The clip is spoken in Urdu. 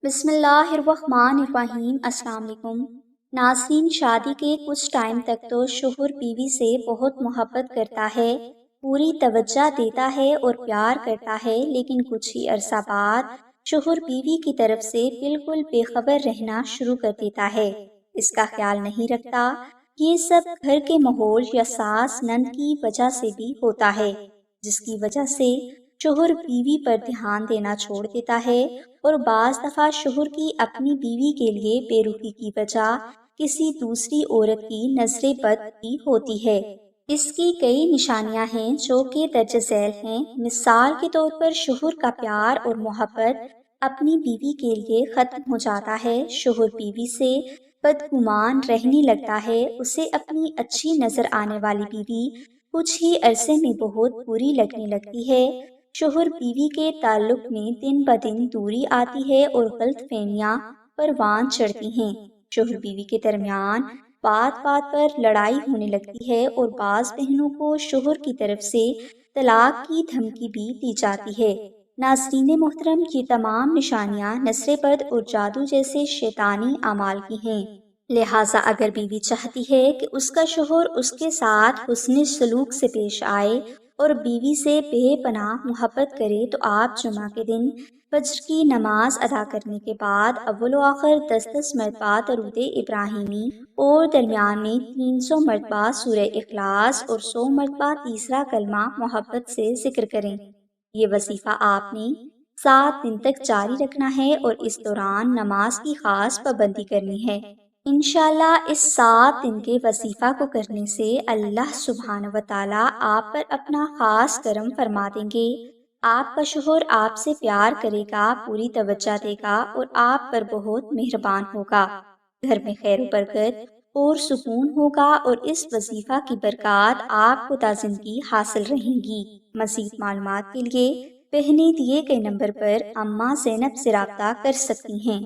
بسم اللہ الرحمن الرحیم۔ السلام علیکم ناظرین، شادی کے کچھ ٹائم تک تو شوہر بیوی سے بہت محبت کرتا ہے، پوری توجہ دیتا ہے اور پیار کرتا ہے، لیکن کچھ ہی عرصہ بعد شوہر بیوی کی طرف سے بالکل بے خبر رہنا شروع کر دیتا ہے، اس کا خیال نہیں رکھتا۔ یہ سب گھر کے ماحول یا ساس نند کی وجہ سے بھی ہوتا ہے، جس کی وجہ سے شوہر بیوی پر دھیان دینا چھوڑ دیتا ہے، اور بعض دفعہ شوہر کی اپنی بیوی کے لیے بے رخی کی وجہ کسی دوسری عورت کی نظر بد بھی ہوتی ہے۔ اس کی کئی نشانیاں ہیں جو کہ درج ذیل ہیں۔ مثال کے طور پر شوہر کا پیار اور محبت اپنی بیوی کے لیے ختم ہو جاتا ہے، شوہر بیوی سے بدگمان رہنے لگتا ہے، اسے اپنی اچھی نظر آنے والی بیوی کچھ ہی عرصے میں بہت بری لگنے لگتی ہے، شوہر بیوی کے تعلق میں دن بدن دوری آتی ہے اور غلط فہمیاں پروان چڑھتی ہیں، شوہر بیوی کے درمیان بات بات پر لڑائی ہونے لگتی ہے اور بعض بہنوں کو شوہر کی طرف سے طلاق کی دھمکی بھی دی جاتی ہے۔ ناظرین محترم، یہ تمام نشانیاں نظر بد اور جادو جیسے شیطانی اعمال کی ہیں، لہٰذا اگر بیوی چاہتی ہے کہ اس کا شوہر اس کے ساتھ حسن سلوک سے پیش آئے اور بیوی سے بے پناہ محبت کرے تو آپ جمعہ کے دن فجر کی نماز ادا کرنے کے بعد اول و آخر 10 مرتبہ درود ابراہیمی اور درمیان میں 300 مرتبہ سورہ اخلاص اور 100 مرتبہ تیسرا کلمہ محبت سے ذکر کریں۔ یہ وظیفہ آپ نے 7 دن تک جاری رکھنا ہے اور اس دوران نماز کی خاص پابندی کرنی ہے۔ انشاءاللہ اس 7 دن کے وظیفہ کو کرنے سے اللہ سبحانہ و تعالیٰ آپ پر اپنا خاص کرم فرما دیں گے، آپ کا شوہر آپ سے پیار کرے گا، پوری توجہ دے گا اور آپ پر بہت مہربان ہوگا، گھر میں خیر و برکت اور سکون ہوگا اور اس وظیفہ کی برکات آپ کو تا زندگی حاصل رہیں گی۔ مزید معلومات کے لیے پہلے دیے گئے نمبر پر اماں زینب سے رابطہ کر سکتی ہیں۔